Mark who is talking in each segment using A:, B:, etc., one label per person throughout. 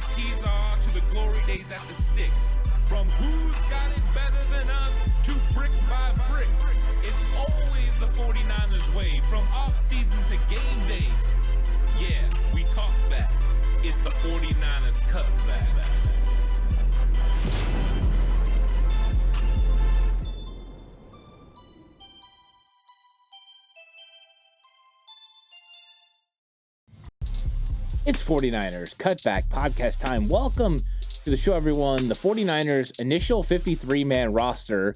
A: the keys are to the glory days at the stick. From who's got it better than us to brick by brick. It's always the 49ers way, from off-season to game day. Yeah, we talk back. It's the 49ers Cutback.
B: It's 49ers Cutback podcast time. Welcome to the show, everyone. The 49ers initial 53-man roster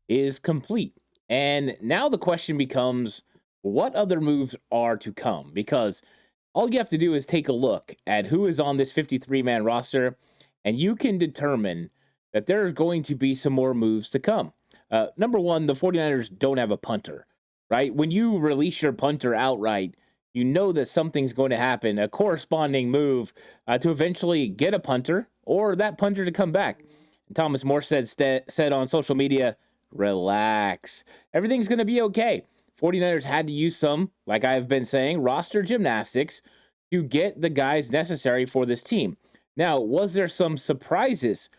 B: is complete. And now the question becomes, what other moves are to come? Because all you have to do is take a look at who is on this 53-man roster, and you can determine that there's going to be some more moves to come. Number one, the 49ers don't have a punter, right? When you release your punter outright, you know that something's going to happen, a corresponding move to eventually get a punter or that punter to come back. And Thomas Morstead said on social media, relax. Everything's going to be okay. 49ers had to use some, like I've been saying, roster gymnastics to get the guys necessary for this team. Now, was there some surprises?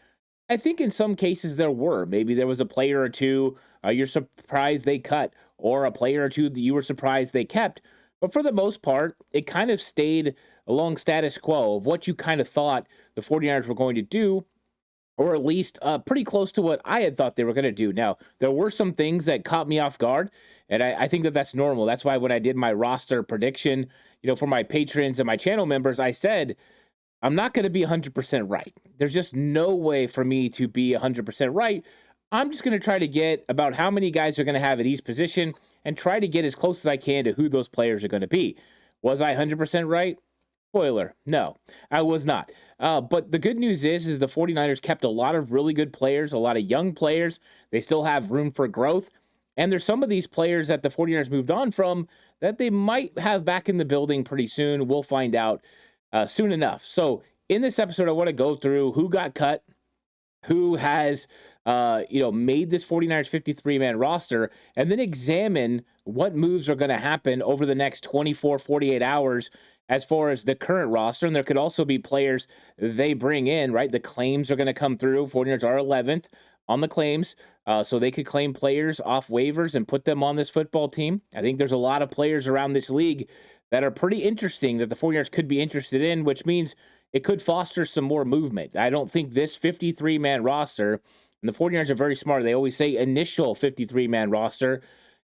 B: I think in some cases there were. Maybe there was a player or two you're surprised they cut, or a player or two that you were surprised they kept. But for the most part, it kind of stayed along status quo of what you kind of thought the 49ers were going to do, or at least pretty close to what I had thought they were going to do. Now, there were some things that caught me off guard, and I think that that's normal. That's why when I did my roster prediction, for my patrons and my channel members, I said, I'm not going to be 100% right. There's just no way for me to be 100% right. I'm just going to try to get about how many guys are going to have at each position and try to get as close as I can to who those players are going to be. Was I 100% right? Spoiler, no, I was not. But the good news is the 49ers kept a lot of really good players, a lot of young players. They still have room for growth. And there's some of these players that the 49ers moved on from that they might have back in the building pretty soon. We'll find out soon enough. So in this episode, I want to go through who got cut, who has made this 49ers 53-man roster, and then examine what moves are going to happen over the next 24, 48 hours as far as the current roster. And there could also be players they bring in, right? The claims are going to come through. 49ers are 11th on the claims, so they could claim players off waivers and put them on this football team. I think there's a lot of players around this league that are pretty interesting that the 49ers could be interested in, which means it could foster some more movement. I don't think this 53-man roster, and the 49ers are very smart, they always say initial 53-man roster,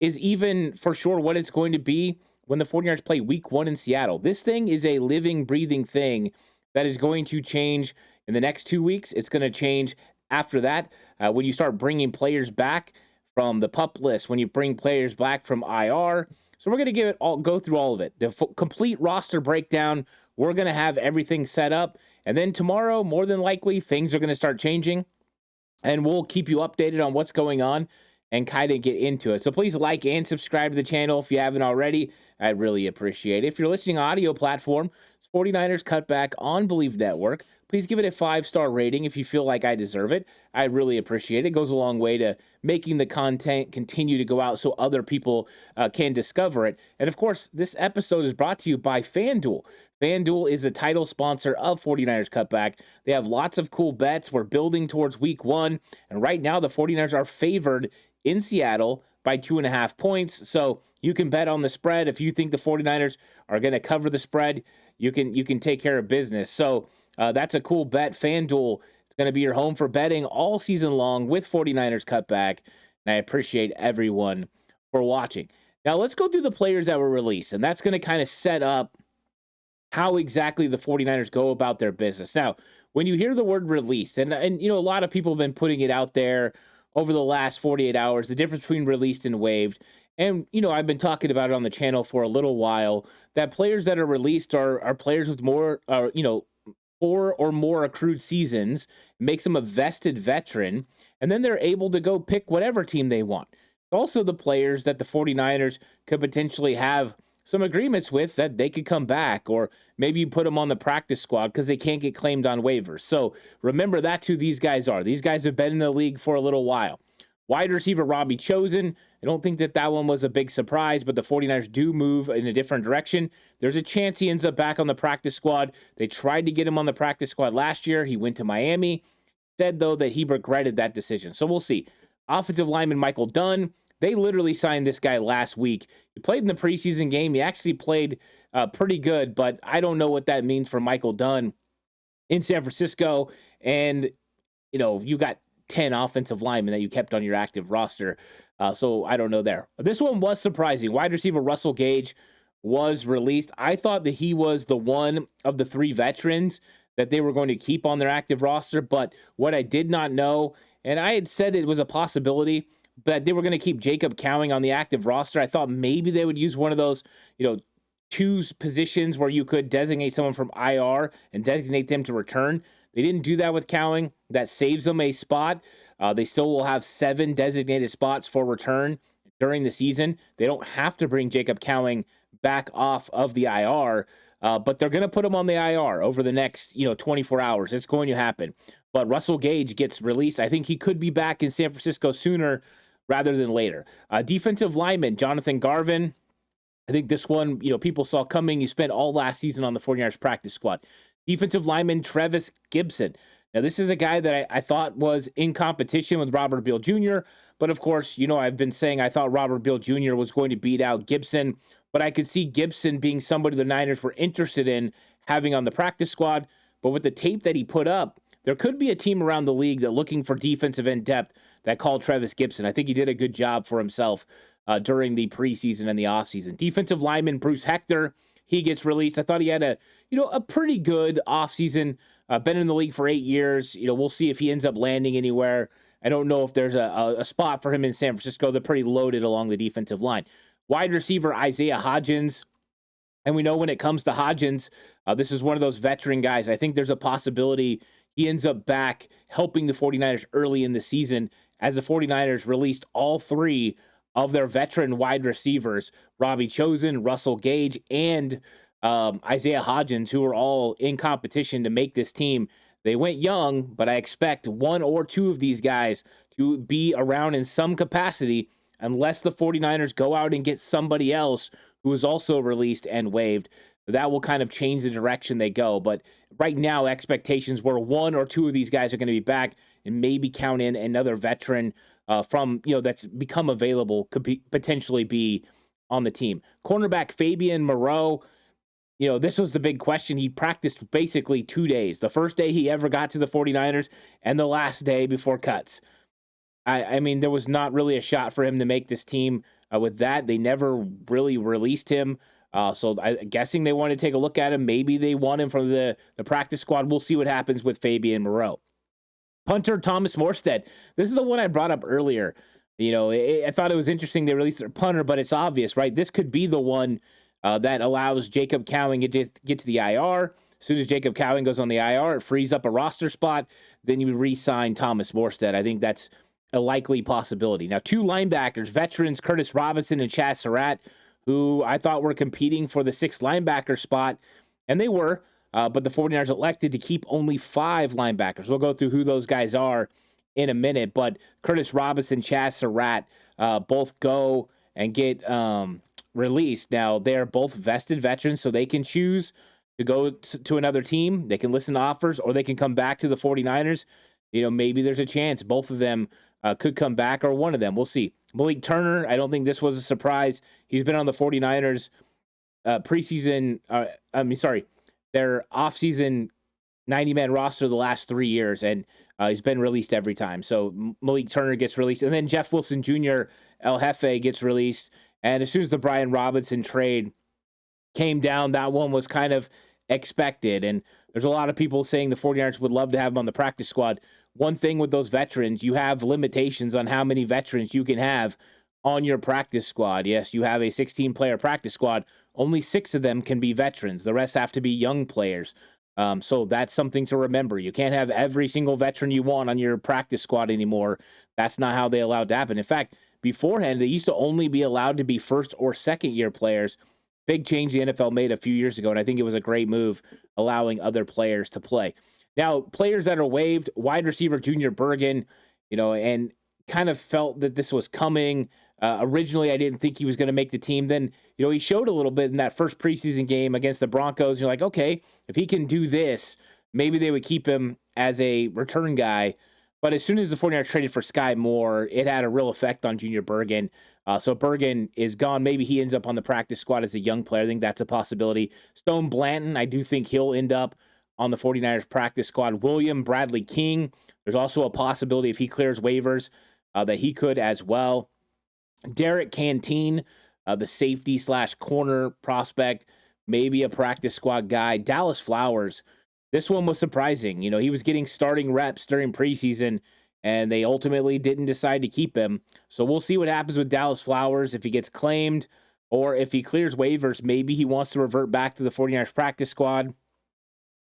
B: is even for sure what it's going to be when the 49ers play week 1 in Seattle. This thing is a living, breathing thing that is going to change in the next 2 weeks. It's going to change after that when you start bringing players back from the PUP list, when you bring players back from IR. So we're going to go through all of it. The complete roster breakdown. We're going to have everything set up. And then tomorrow, more than likely, things are going to start changing. And we'll keep you updated on what's going on and kind of get into it. So please like and subscribe to the channel if you haven't already. I'd really appreciate it. If you're listening on audio platform, it's 49ers Cutback on Believe Network. Please give it a 5-star rating if you feel like I deserve it. I really appreciate it. It goes a long way to making the content continue to go out so other people can discover it. And of course, this episode is brought to you by FanDuel. FanDuel is a title sponsor of 49ers Cutback. They have lots of cool bets. We're building towards week 1. And right now, the 49ers are favored in Seattle by 2.5 points. So you can bet on the spread. If you think the 49ers are going to cover the spread, you can take care of business. So that's a cool bet. FanDuel is going to be your home for betting all season long with 49ers Cutback. And I appreciate everyone for watching. Now let's go through the players that were released. And that's going to kind of set up how exactly the 49ers go about their business. Now, when you hear the word released, and a lot of people have been putting it out there over the last 48 hours, the difference between released and waived. And, I've been talking about it on the channel for a little while, that players that are released are players with more, 4 or more accrued seasons, makes them a vested veteran, and then they're able to go pick whatever team they want. Also, the players that the 49ers could potentially have some agreements with that they could come back, or maybe you put them on the practice squad because they can't get claimed on waivers. So remember, that's who these guys are. These guys have been in the league for a little while. Wide receiver Robbie Chosen. I don't think that one was a big surprise, but the 49ers do move in a different direction. There's a chance he ends up back on the practice squad. They tried to get him on the practice squad last year. He went to Miami. Said, though, that he regretted that decision. So we'll see. Offensive lineman Michael Dunn. They literally signed this guy last week. He played in the preseason game. He actually played pretty good, but I don't know what that means for Michael Dunn in San Francisco. And, you got 10 offensive linemen that you kept on your active roster. So I don't know there. This one was surprising. Wide receiver Russell Gage was released. I thought that he was the one of the 3 veterans that they were going to keep on their active roster. But what I did not know, and I had said it was a possibility, but they were going to keep Jacob Cowing on the active roster. I thought maybe they would use one of those, choose positions where you could designate someone from IR and designate them to return. They didn't do that with Cowing. That saves them a spot. They still will have 7 designated spots for return during the season. They don't have to bring Jacob Cowing back off of the IR, but they're going to put him on the IR over the next, 24 hours. It's going to happen. But Russell Gage gets released. I think he could be back in San Francisco sooner rather than later. Defensive lineman Jonathan Garvin. I think this one, people saw coming. He spent all last season on the 49ers practice squad. Defensive lineman Trevis Gibson. Now, this is a guy that I thought was in competition with Robert Beal Jr., but of course, I've been saying I thought Robert Beal Jr. was going to beat out Gibson, but I could see Gibson being somebody the Niners were interested in having on the practice squad. But with the tape that he put up, there could be a team around the league that looking for defensive end depth that called Trevis Gibson. I think he did a good job for himself during the preseason and the offseason. Defensive lineman Bruce Hector, he gets released. I thought he had a pretty good offseason. Been in the league for 8 years. We'll see if he ends up landing anywhere. I don't know if there's a spot for him in San Francisco. They're pretty loaded along the defensive line. Wide receiver Isaiah Hodgins. And we know when it comes to Hodgins, this is one of those veteran guys. I think there's a possibility he ends up back helping the 49ers early in the season as the 49ers released all 3 of their veteran wide receivers, Robbie Chosen, Russell Gage, and Isaiah Hodgins, who are all in competition to make this team. They went young, but I expect 1 or 2 of these guys to be around in some capacity unless the 49ers go out and get somebody else who is also released and waived. That will kind of change the direction they go. But right now, expectations were 1 or 2 of these guys are going to be back and maybe count in another veteran from, that's become available, could potentially be on the team. Cornerback Fabian Moreau, this was the big question. He practiced basically 2 days. The first day he ever got to the 49ers and the last day before cuts. I mean, there was not really a shot for him to make this team with that. They never really released him. So I'm guessing they want to take a look at him. Maybe they want him from the practice squad. We'll see what happens with Fabian Moreau. Punter Thomas Morstead. This is the one I brought up earlier. I thought it was interesting they released their punter, but it's obvious, right? This could be the one that allows Jacob Cowing to get to the IR. As soon as Jacob Cowing goes on the IR, it frees up a roster spot. Then you re-sign Thomas Morstead. I think that's a likely possibility. Now, 2 linebackers, veterans Curtis Robinson and Chaz Surratt, who I thought were competing for the 6th linebacker spot, and they were, but the 49ers elected to keep only 5 linebackers. We'll go through who those guys are in a minute, but Curtis Robinson, Chaz Surratt, both go and get released. Now, they're both vested veterans, so they can choose to go to another team. They can listen to offers, or they can come back to the 49ers. Maybe there's a chance both of them could come back, or one of them. We'll see. Malik Turner, I don't think this was a surprise. He's been on the 49ers preseason, their offseason 90-man roster the last 3 years, and he's been released every time. So Malik Turner gets released, and then Jeff Wilson Jr., El Jefe, gets released. And as soon as the Brian Robinson trade came down, that one was kind of expected. And there's a lot of people saying the 49ers would love to have him on the practice squad. One thing with those veterans, you have limitations on how many veterans you can have on your practice squad. Yes, you have a 16-player practice squad. Only 6 of them can be veterans. The rest have to be young players. So that's something to remember. You can't have every single veteran you want on your practice squad anymore. That's not how they allowed to happen. In fact, beforehand, they used to only be allowed to be 1st or 2nd-year players. Big change the NFL made a few years ago, and I think it was a great move allowing other players to play. Now, players that are waived, wide receiver Junior Bergen, and kind of felt that this was coming. Originally, I didn't think he was going to make the team. Then, he showed a little bit in that first preseason game against the Broncos. You're like, okay, if he can do this, maybe they would keep him as a return guy. But as soon as the 49ers traded for Sky Moore, it had a real effect on Junior Bergen. So Bergen is gone. Maybe he ends up on the practice squad as a young player. I think that's a possibility. Stone Blanton, I do think he'll end up on the 49ers practice squad. William Bradley King, there's also a possibility if he clears waivers that he could as well. Derek Canteen, the safety / corner prospect, maybe a practice squad guy. Dallas Flowers, this one was surprising. He was getting starting reps during preseason, and they ultimately didn't decide to keep him. So we'll see what happens with Dallas Flowers if he gets claimed or if he clears waivers. Maybe he wants to revert back to the 49ers practice squad.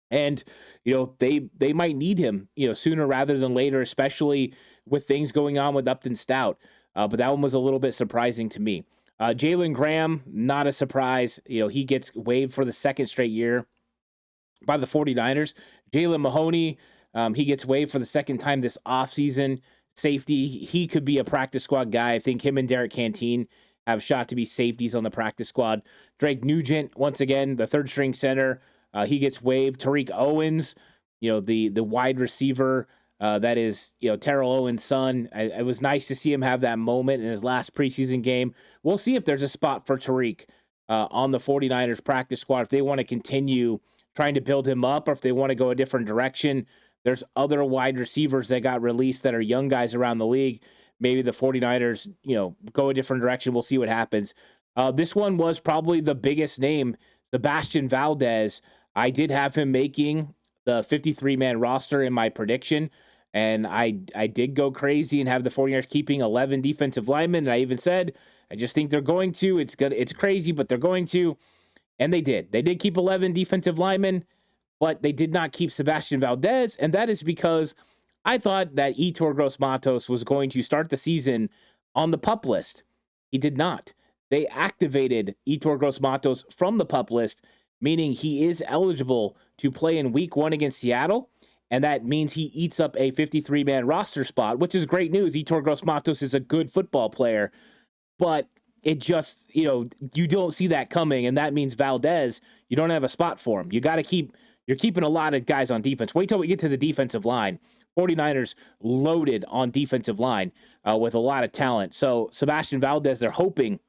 B: And, they might need him, sooner rather than later, especially with things going on with Upton Stout. But that one was a little bit surprising to me. Jalen Graham, not a surprise. He gets waived for the second straight year by the 49ers. Jalen Mahoney, he gets waived for the second time this offseason. Safety, he could be a practice squad guy. I think him and Derek Canteen have shot to be safeties on the practice squad. Drake Nugent, once again, the third string center, he gets waived. Tariq Owens, the wide receiver, that is, Terrell Owens' son. It was nice to see him have that moment in his last preseason game. We'll see if there's a spot for Tariq on the 49ers practice squad, if they want to continue trying to build him up or if they want to go a different direction. There's other wide receivers that got released that are young guys around the league. Maybe the 49ers, go a different direction. We'll see what happens. This one was probably the biggest name, Sebastian Valdez. I did have him making the 53-man roster in my prediction, and I did go crazy and have the 49ers keeping 11 defensive linemen. And I even said, I just think they're going to. It's crazy, but they're going to. And they did. They did keep 11 defensive linemen, but they did not keep Sebastian Valdez, and that is because I thought that Yetur Gross-Matos was going to start the season on the PUP list. He did not. They activated Yetur Gross-Matos from the PUP list, meaning he is eligible to play in week 1 against Seattle, and that means he eats up a 53-man roster spot, which is great news. Yetur Gross-Matos is a good football player, but it just, you don't see that coming, and that means Valdez, you don't have a spot for him. You're keeping a lot of guys on defense. Wait till we get to the defensive line. 49ers loaded on defensive line with a lot of talent. So Sebastian Valdez, they're hoping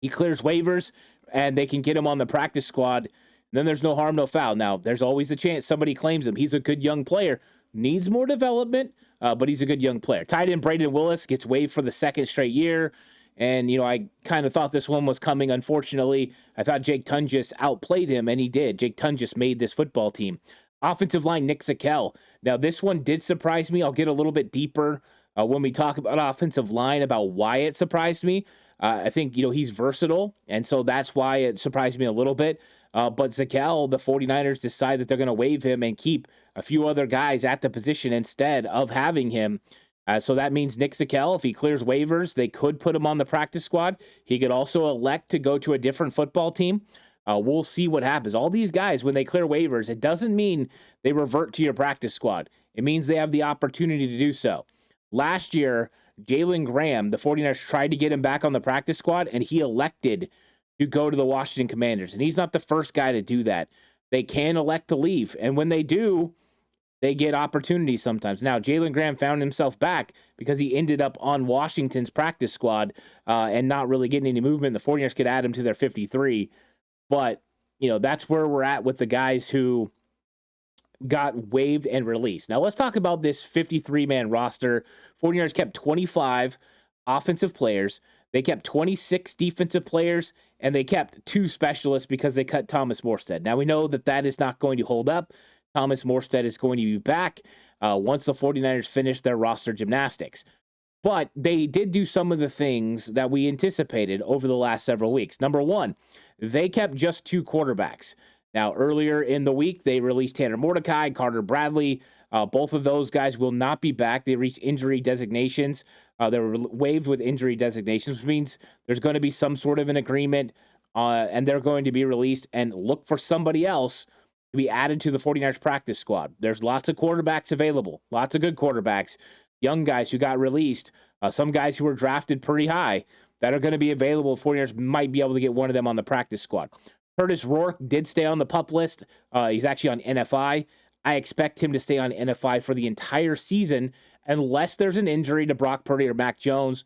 B: he clears waivers and they can get him on the practice squad. Then there's no harm, no foul. Now, there's always a chance somebody claims him. He's a good young player. Needs more development, but he's a good young player. Tight end Braden Willis gets waived for the second straight year. And, I kind of thought this one was coming. Unfortunately, I thought Jake Tunges outplayed him, and he did. Jake Tunges made this football team. Offensive line, Nick Zakelj. Now, this one did surprise me. I'll get a little bit deeper when we talk about offensive line, about why it surprised me. I think, he's versatile, and so that's why it surprised me a little bit. But Zakelj, the 49ers decide that they're going to waive him and keep a few other guys at the position instead of having him. So that means Nick Zakelj, if he clears waivers, they could put him on the practice squad. He could also elect to go to a different football team. We'll see what happens. All these guys, when they clear waivers, it doesn't mean they revert to your practice squad. It means they have the opportunity to do so. Last year, Jalen Graham, the 49ers tried to get him back on the practice squad, and he elected to go to the Washington Commanders. And he's not the first guy to do that. They can elect to leave. And when they do, they get opportunities sometimes. Now, Jalen Graham found himself back because he ended up on Washington's practice squad and not really getting any movement. The 49ers could add him to their 53. But, that's where we're at with the guys who got waived and released. Now, let's talk about this 53-man roster. 49ers kept 25 offensive players. They kept 26 defensive players, and they kept 2 specialists because they cut Thomas Morstead. Now, we know that is not going to hold up. Thomas Morstead is going to be back once the 49ers finish their roster gymnastics. But they did do some of the things that we anticipated over the last several weeks. Number one, they kept just 2 quarterbacks. Now, earlier in the week, they released Tanner Mordecai, Carter Bradley. Both of those guys will not be back. They reached injury designations. They were waived with injury designations, which means there's going to be some sort of an agreement, and they're going to be released and look for somebody else to be added to the 49ers practice squad. There's lots of quarterbacks available, lots of good quarterbacks. young guys who got released, some guys who were drafted pretty high that are going to be available. 49ers might be able to get one of them on the practice squad. Curtis Rourke did stay on the PUP list. He's actually on NFI. I expect him to stay on NFI for the entire season unless there's an injury to Brock Purdy or Mac Jones,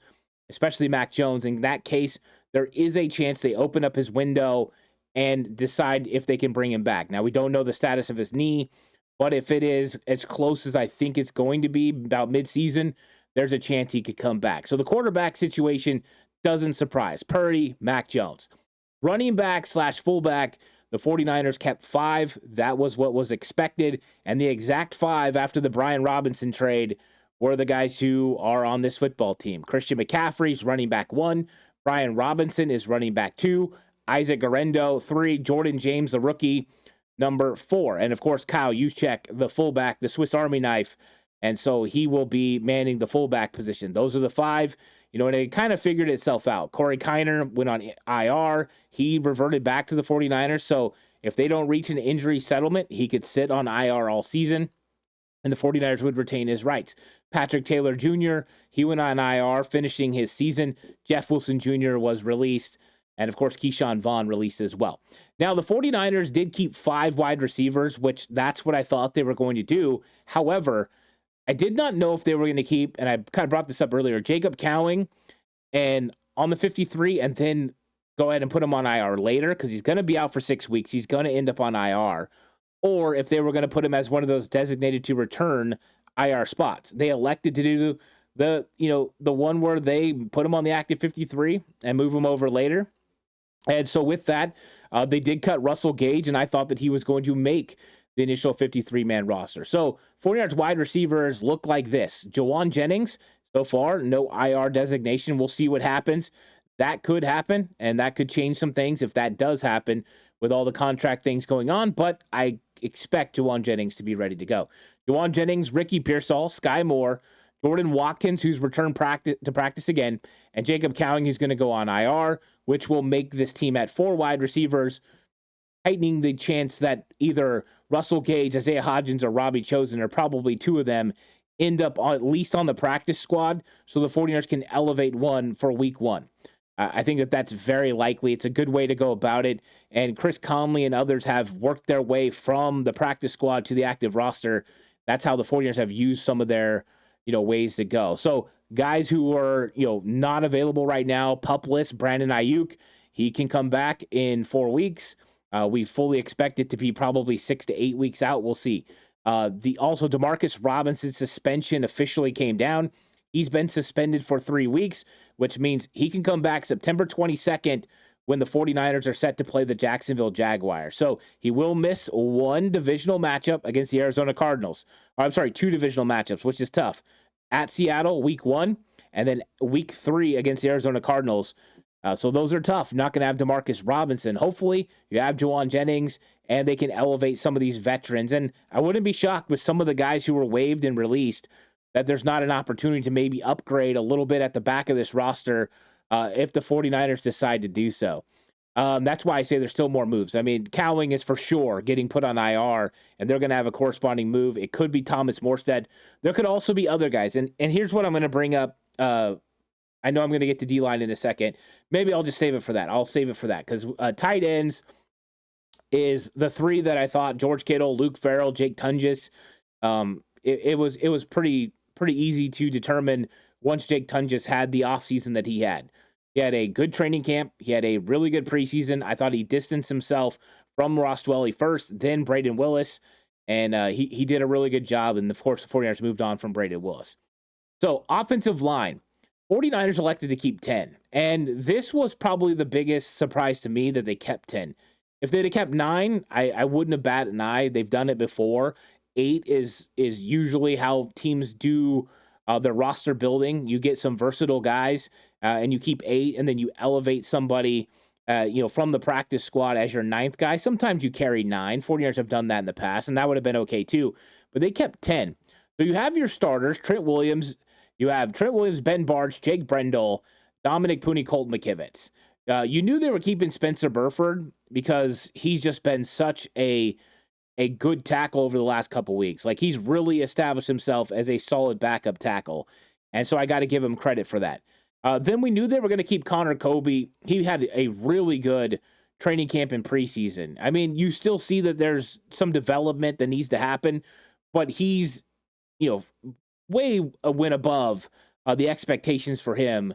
B: especially Mac Jones. In that case, there is a chance they open up his window and decide if they can bring him back. Now, we don't know the status of his knee, but if it is as close as I think it's going to be about midseason, there's a chance he could come back. So the quarterback situation doesn't surprise. Purdy, Mac Jones. Running back / fullback, the 49ers kept 5. That was what was expected. And the exact 5 after the Brian Robinson trade were the guys who are on this football team. Christian McCaffrey's running back 1. Brian Robinson is running back 2. Isaac Garendo 3. Jordan James, the rookie, number 4. And, of course, Kyle Juszczyk, the fullback, the Swiss Army knife. And so he will be manning the fullback position. Those are the 5. And it kind of figured itself out. Corey Kiner went on IR. He reverted back to the 49ers. So if they don't reach an injury settlement, he could sit on IR all season, and the 49ers would retain his rights. Patrick Taylor Jr., he went on IR, finishing his season. Jeff Wilson Jr. was released. And, of course, Keyshawn Vaughn released as well. Now, the 49ers did keep 5 wide receivers, which that's what I thought they were going to do. However, I did not know if they were going to keep, and I kind of brought this up earlier, Jacob Cowing and on the 53 and then go ahead and put him on IR later because he's going to be out for 6 weeks. He's going to end up on IR. Or if they were going to put him as one of those designated to return IR spots. They elected to do the one where they put him on the active 53 and move him over later. And so with that, they did cut Russell Gage, and I thought that he was going to make the initial 53-man roster. So 49ers wide receivers look like this. Jawan Jennings, so far, no IR designation. We'll see what happens. That could happen, and that could change some things if that does happen with all the contract things going on, but I expect Jawan Jennings to be ready to go. Jawan Jennings, Ricky Pearsall, Sky Moore, Jordan Watkins, who's returned to practice again, and Jacob Cowing, who's going to go on IR, which will make this team at 4 wide receivers, heightening the chance that either Russell Gage, Isaiah Hodgins, or Robbie Chosen, or probably 2 of them, end up at least on the practice squad so the 49ers can elevate one for week 1. I think that's very likely. It's a good way to go about it. And Chris Conley and others have worked their way from the practice squad to the active roster. That's how the 49ers have used some of their ways to go. So guys who are not available right now, PUP list, Brandon Ayuk, he can come back in 4 weeks. We fully expect it to be probably 6 to 8 weeks out. We'll see. Also DeMarcus Robinson's suspension officially came down. He's been suspended for 3 weeks, which means he can come back September 22nd when the 49ers are set to play the Jacksonville Jaguars. So he will miss 1 divisional matchup against the Arizona Cardinals. 2 divisional matchups, which is tough. At Seattle, week 1, and then week 3 against the Arizona Cardinals. So those are tough. Not going to have DeMarcus Robinson. Hopefully, you have Jawan Jennings, and they can elevate some of these veterans. And I wouldn't be shocked with some of the guys who were waived and released that there's not an opportunity to maybe upgrade a little bit at the back of this roster if the 49ers decide to do so. That's why I say there's still more moves. I mean, Cowing is for sure getting put on IR, and they're going to have a corresponding move. It could be Thomas Morstead. There could also be other guys. And here's what I'm going to bring up. I know I'm going to get to D-line in a second. Maybe I'll just save it for that. I'll save it for that because tight ends is the 3 that I thought: George Kittle, Luke Farrell, Jake Tunges. It was pretty easy to determine once Jake Tunges had the offseason that he had. He had a good training camp. He had a really good preseason. I thought he distanced himself from Ross Dwelley first, then Braden Willis, and he did a really good job. And, of course, the 49ers moved on from Braden Willis. So, offensive line. 49ers elected to keep 10. And this was probably the biggest surprise to me that they kept 10. If they'd have kept 9, I wouldn't have batted an eye. They've done it before. 8 is usually how teams do their roster building. You get some versatile guys, and you keep 8, and then you elevate somebody from the practice squad as your 9th guy. Sometimes you carry 9. 49ers have done that in the past, and that would have been okay too. But they kept 10. So you have your starters, Trent Williams. You have Trent Williams, Ben Bartch, Jake Brendel, Dominic Pooney, Colt McKivitz. You knew they were keeping Spencer Burford because he's just been such a a good tackle over the last couple weeks. Like, he's really established himself as a solid backup tackle. And so I got to give him credit for that. Then we knew they were going to keep Connor Kobe. He had a really good training camp in preseason. I mean, you still see that there's some development that needs to happen, but he's, way a win above the expectations for him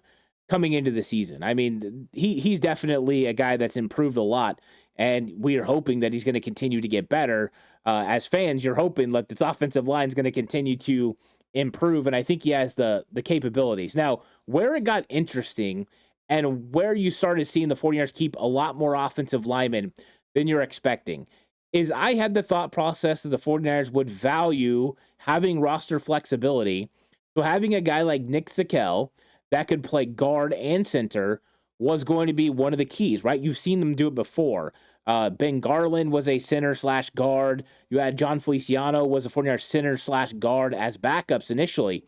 B: coming into the season. I mean, he's definitely a guy that's improved a lot, and we are hoping that he's going to continue to get better. As fans, you're hoping that this offensive line is going to continue to improve, and I think he has the capabilities. Now, where it got interesting and where you started seeing the 49ers keep a lot more offensive linemen than you're expecting is I had the thought process that the 49ers would value having roster flexibility. So having a guy like Nick Zakelj that could play guard and center was going to be one of the keys, right? You've seen them do it before. Ben Garland was a center/guard. You had John Feliciano was a 49ers center/guard as backups initially.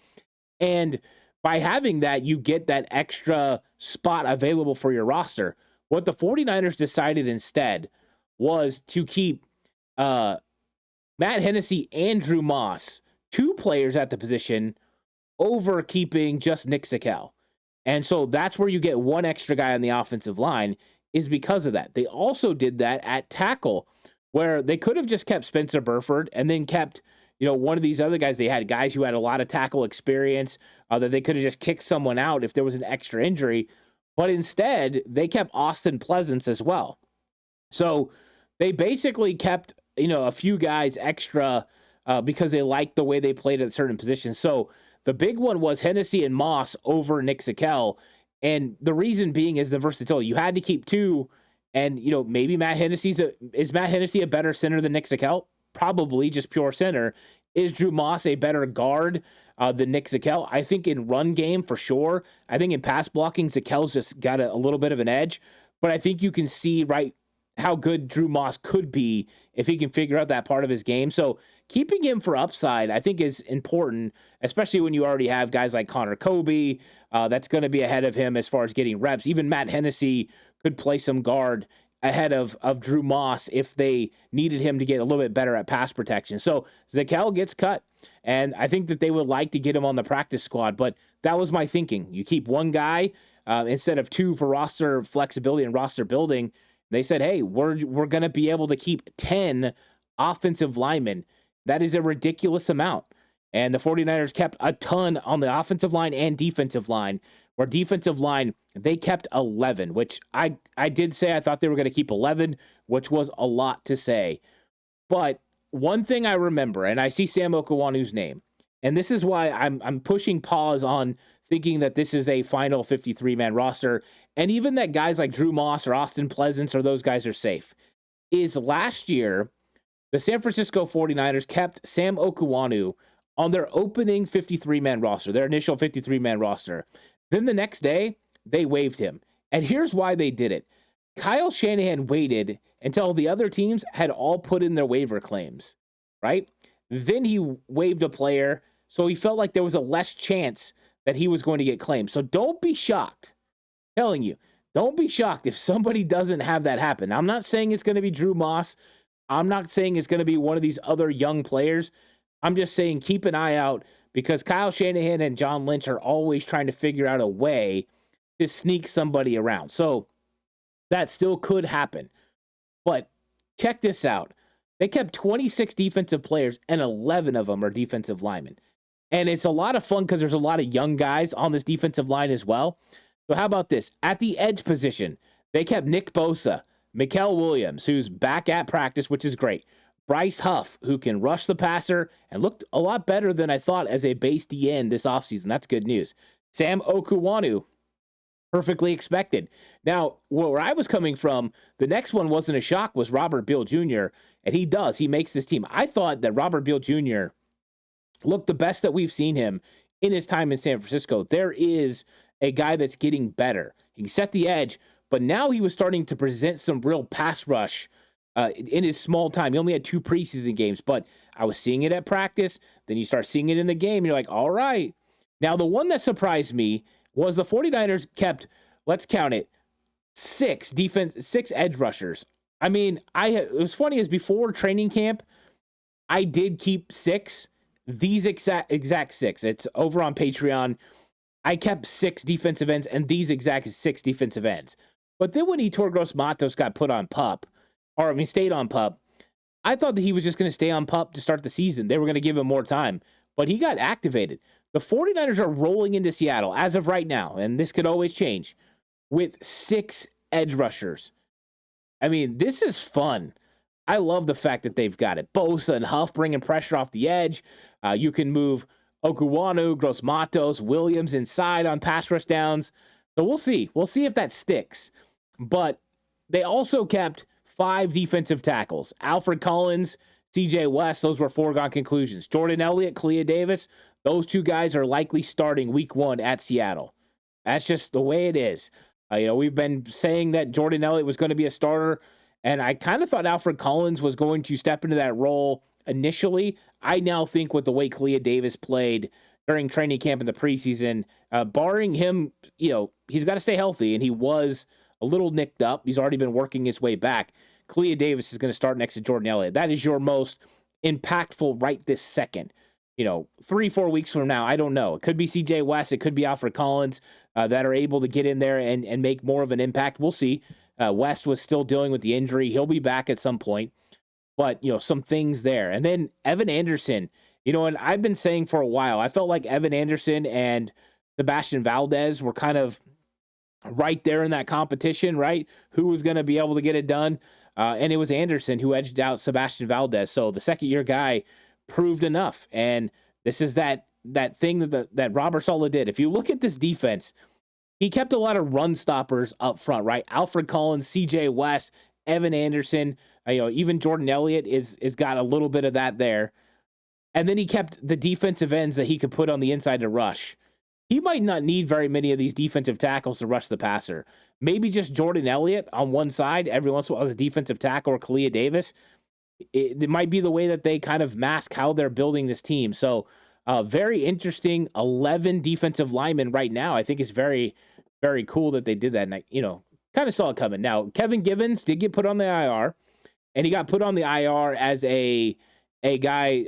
B: And by having that, you get that extra spot available for your roster. What the 49ers decided instead was to keep Matt Hennessy and Drew Moss, two players at the position, over keeping just Nick Zakelj. And so that's where you get one extra guy on the offensive line is because of that. They also did that at tackle where they could have just kept Spencer Burford and then kept, one of these other guys. They had guys who had a lot of tackle experience that they could have just kicked someone out if there was an extra injury. But instead, they kept Austin Pleasance as well. So they basically kept, a few guys extra because they liked the way they played at certain positions. So the big one was Hennessy and Moss over Nick Zakelj. And the reason being is the versatility. You had to keep two. And, maybe is Matt Hennessy a better center than Nick Zakelj? Probably just pure center. Is Drew Moss a better guard than Nick Zakelj? I think in run game for sure. I think in pass blocking, Zakelj's just got a little bit of an edge. But I think you can see how good Drew Moss could be if he can figure out that part of his game. So keeping him for upside, I think, is important, especially when you already have guys like Connor Kobe that's going to be ahead of him as far as getting reps. Even Matt Hennessy could play some guard ahead of Drew Moss if they needed him to get a little bit better at pass protection. So Zakelj gets cut, and I think that they would like to get him on the practice squad, but that was my thinking. You keep one guy instead of two for roster flexibility and roster building. They said, hey, we're going to be able to keep 10 offensive linemen. That is a ridiculous amount. And the 49ers kept a ton on the offensive line and defensive line, where defensive line, they kept 11, which I did say I thought they were going to keep 11, which was a lot to say. But one thing I remember, and I see Sam Okuwanu's name, and this is why I'm pushing pause on thinking that this is a final 53-man roster, and even that guys like Drew Moss or Austin Pleasance or those guys are safe, is last year, the San Francisco 49ers kept Sam Okuwanu on their opening 53-man roster, their initial 53-man roster. Then the next day, they waived him. And here's why they did it. Kyle Shanahan waited until the other teams had all put in their waiver claims, right? Then he waived a player, so he felt like there was a less chance that he was going to get claimed. So don't be shocked. I'm telling you, don't be shocked if somebody doesn't have that happen. I'm not saying it's going to be Drew Moss. I'm not saying it's going to be one of these other young players. I'm just saying keep an eye out because Kyle Shanahan and John Lynch are always trying to figure out a way to sneak somebody around. So that still could happen. But check this out. They kept 26 defensive players, and 11 of them are defensive linemen. And it's a lot of fun because there's a lot of young guys on this defensive line as well. So how about this? At the edge position, they kept Nick Bosa, Mikael Williams, who's back at practice, which is great. Bryce Huff, who can rush the passer and looked a lot better than I thought as a base DN this offseason. That's good news. Sam Okuwanu, perfectly expected. Now, where I was coming from, the next one wasn't a shock, was Robert Beal Jr., and he makes this team. I thought that Robert Beal Jr. looked the best that we've seen him in his time in San Francisco. There is a guy that's getting better. He set the edge, but now he was starting to present some real pass rush in his small time. He only had 2 preseason games, but I was seeing it at practice. Then you start seeing it in the game. You're like, all right. Now, the one that surprised me was the 49ers kept, let's count it, 6 edge rushers. I mean, it was funny as before training camp, I did keep 6, these exact 6. It's over on Patreon. I kept 6 defensive ends and these exact 6 defensive ends. But then when Yetur Gross-Matos got put on PUP, stayed on PUP, I thought that he was just going to stay on PUP to start the season. They were going to give him more time, but he got activated. The 49ers are rolling into Seattle as of right now, and this could always change, with 6 edge rushers. I mean, this is fun. I love the fact that they've got it. Bosa and Huff bringing pressure off the edge. You can move Okuwanu, Gross-Matos, Williams inside on pass rush downs. So we'll see. We'll see if that sticks. But they also kept 5 defensive tackles. Alfred Collins, CJ West, those were foregone conclusions. Jordan Elliott, Clea Davis, those 2 guys are likely starting week 1 at Seattle. That's just the way it is. We've been saying that Jordan Elliott was going to be a starter, and I kind of thought Alfred Collins was going to step into that role initially. I now think with the way Clea Davis played during training camp in the preseason, barring him, he's got to stay healthy, and he was a little nicked up. He's already been working his way back. Clea Davis is going to start next to Jordan Elliott. That is your most impactful right this second. 3-4 weeks from now, I don't know. It could be CJ West. It could be Alfred Collins that are able to get in there and make more of an impact. We'll see. West was still dealing with the injury. He'll be back at some point. But, some things there. And then Evan Anderson, and I've been saying for a while, I felt like Evan Anderson and Sebastian Valdez were kind of right there in that competition, right? Who was going to be able to get it done? And it was Anderson who edged out Sebastian Valdez. So the second-year guy proved enough. And this is that thing that Robert Saleh did. If you look at this defense, he kept a lot of run stoppers up front, right? Alfred Collins, CJ West, Evan Anderson, even Jordan Elliott is got a little bit of that there. And then he kept the defensive ends that he could put on the inside to rush. He might not need very many of these defensive tackles to rush the passer. Maybe just Jordan Elliott on one side, every once in a while as a defensive tackle, or Clea Davis. It might be the way that they kind of mask how they're building this team. So very interesting. 11 defensive linemen right now. I think it's very, very cool that they did that. And kind of saw it coming. Now, Kevin Givens did get put on the IR, and he got put on the IR as a guy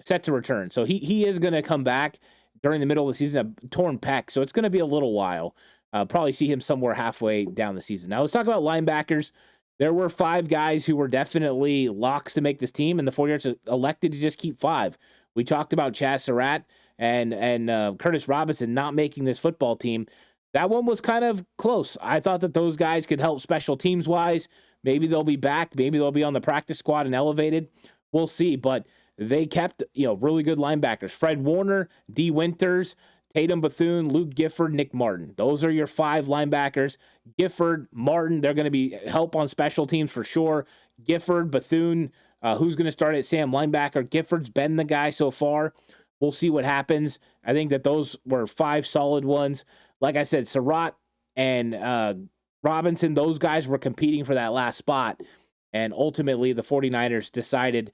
B: set to return. So he is going to come back during the middle of the season, a torn pec. So it's going to be a little while. Probably see him somewhere halfway down the season. Now let's talk about linebackers. There were 5 guys who were definitely locks to make this team, and the 49ers elected to just keep 5. We talked about Chaz Surratt and Curtis Robinson not making this football team. That one was kind of close. I thought that those guys could help special teams wise. Maybe they'll be back. Maybe they'll be on the practice squad and elevated. We'll see. But they kept, really good linebackers. Fred Warner, D. Winters, Tatum Bethune, Luke Gifford, Nick Martin. Those are your 5 linebackers. Gifford, Martin, they're going to be help on special teams for sure. Gifford, Bethune, who's going to start at Sam linebacker? Gifford's been the guy so far. We'll see what happens. I think that those were 5 solid ones. Like I said, Surratt and Robinson, those guys were competing for that last spot. And ultimately, the 49ers decided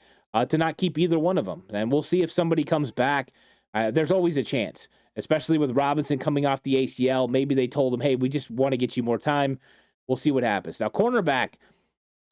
B: to not keep either one of them. And we'll see if somebody comes back. There's always a chance, especially with Robinson coming off the ACL. Maybe they told him, hey, we just want to get you more time. We'll see what happens. Now, cornerback.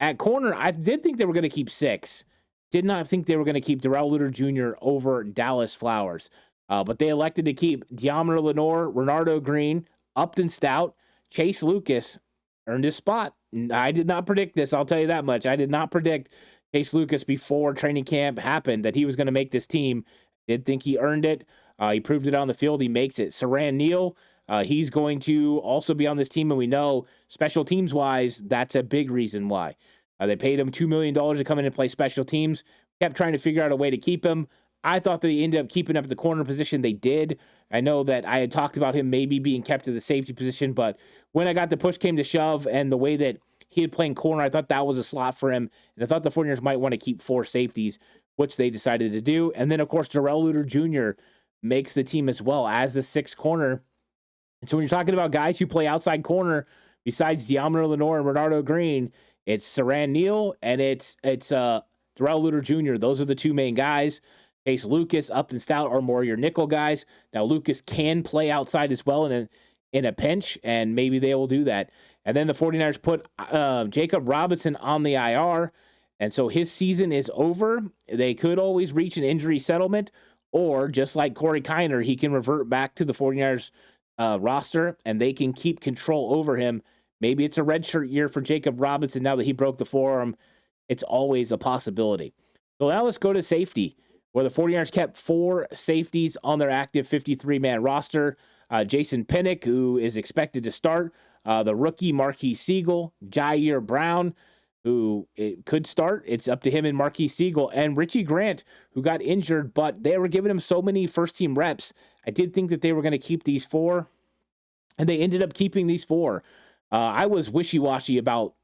B: At corner, I did think they were going to keep 6. Did not think they were going to keep Darrell Luter Jr. over Dallas Flowers. But they elected to keep Deommodore Lenoir, Renardo Green, Upton Stout, Chase Lucas earned his spot. I did not predict this. I'll tell you that much. I did not predict Chase Lucas before training camp happened that he was going to make this team. Did think he earned it. He proved it on the field. He makes it. Saran Neal, he's going to also be on this team, and we know special teams wise, that's a big reason why. They paid him $2 million to come in and play special teams. Kept trying to figure out a way to keep him. I thought that they ended up keeping up the corner position. They did. I know that I had talked about him maybe being kept to the safety position, but when I got the push came to shove and the way that he had playing corner, I thought that was a slot for him. And I thought the 49ers might want to keep 4 safeties, which they decided to do. And then, of course, Darrell Luter Jr. makes the team as well as the 6th corner. And so when you're talking about guys who play outside corner, besides Deommodore Lenoir and Renardo Green, it's Saran Neal and it's Darrell Luter Jr. Those are the 2 main guys. Chase Lucas, Upton Stout are more your nickel guys. Now, Lucas can play outside as well in a pinch, and maybe they will do that. And then the 49ers put Jacob Robinson on the IR, And so his season is over. They could always reach an injury settlement, or just like Corey Kiner, he can revert back to the 49ers roster and they can keep control over him. Maybe it's a redshirt year for Jacob Robinson now that he broke the forearm. It's always a possibility. So now let's go to safety, where the 49ers kept 4 safeties on their active 53-man roster. Jason Pinnock, who is expected to start, the rookie Marquise Siegel, Jair Brown, who it could start. It's up to him and Marquise Siegel, and Richie Grant, who got injured, but they were giving him so many first-team reps. I did think that they were going to keep these 4, and they ended up keeping these 4. I was wishy-washy about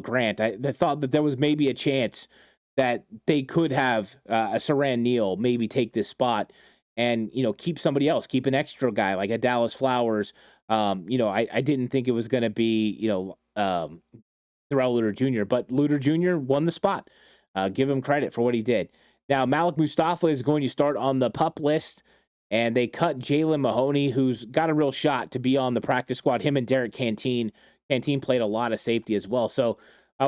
B: Grant. I thought that there was maybe a chance that they could have a Saran Neal maybe take this spot and, keep somebody else, keep an extra guy like a Dallas Flowers. I didn't think it was going to be, Terrell Luter Jr., but Luter Jr. won the spot. Give him credit for what he did. Now, Malik Mustafa is going to start on the PUP list, and they cut Jalen Mahoney, who's got a real shot to be on the practice squad. Him and Derek Canteen. Canteen played a lot of safety as well. So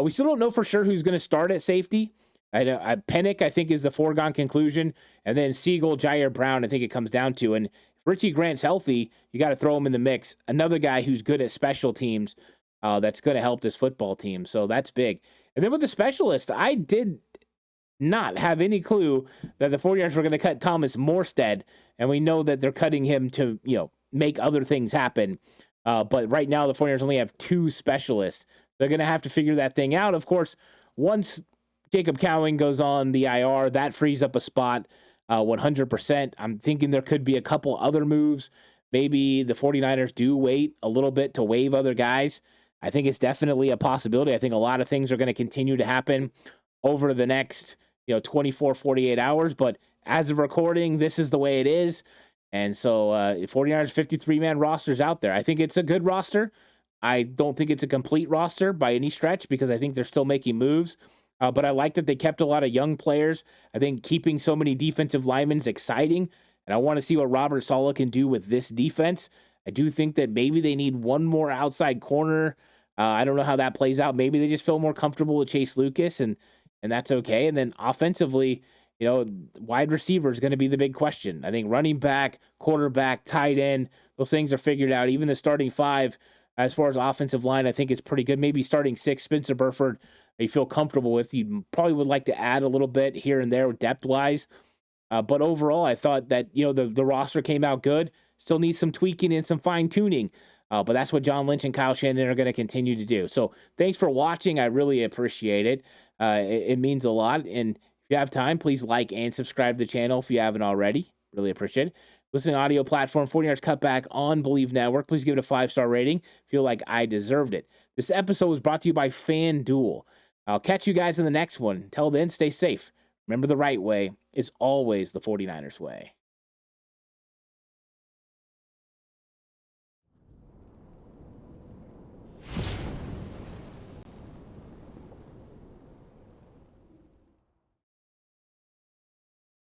B: we still don't know for sure who's going to start at safety. Pennick, I think, is the foregone conclusion. And then Siegel, Jair Brown, I think it comes down to. And if Richie Grant's healthy, you got to throw him in the mix. Another guy who's good at special teams that's going to help this football team. So that's big. And then with the specialist, I did not have any clue that the 49ers were going to cut Thomas Morstead. And we know that they're cutting him to, make other things happen. But right now, the 49ers only have 2 specialists. They're going to have to figure that thing out. Of course, once Jacob Cowing goes on the IR, that frees up a spot 100%. I'm thinking there could be a couple other moves. Maybe the 49ers do wait a little bit to waive other guys. I think it's definitely a possibility. I think a lot of things are going to continue to happen over the next 24, 48 hours. But as of recording, this is the way it is. And so 49ers 53-man roster's out there. I think it's a good roster. I don't think it's a complete roster by any stretch because I think they're still making moves. But I like that they kept a lot of young players. I think keeping so many defensive linemen is exciting. And I want to see what Robert Saleh can do with this defense. I do think that maybe they need one more outside corner. I don't know how that plays out. Maybe they just feel more comfortable with Chase Lucas, and that's okay. And then offensively, wide receiver is going to be the big question. I think running back, quarterback, tight end, those things are figured out. Even the starting 5, as far as offensive line, I think is pretty good. Maybe starting 6, Spencer Burford, you feel comfortable with. You probably would like to add a little bit here and there depth-wise. But overall, I thought that, the roster came out good. Still needs some tweaking and some fine-tuning. But that's what John Lynch and Kyle Shanahan are going to continue to do. So thanks for watching. I really appreciate it. It means a lot. And if you have time, please like and subscribe to the channel if you haven't already. Really appreciate it. Listening audio platform, 49ers Cutback on Believe Network. Please give it a 5-star rating. Feel like I deserved it. This episode was brought to you by FanDuel. I'll catch you guys in the next one. Until then, stay safe. Remember, the right way is always the 49ers way.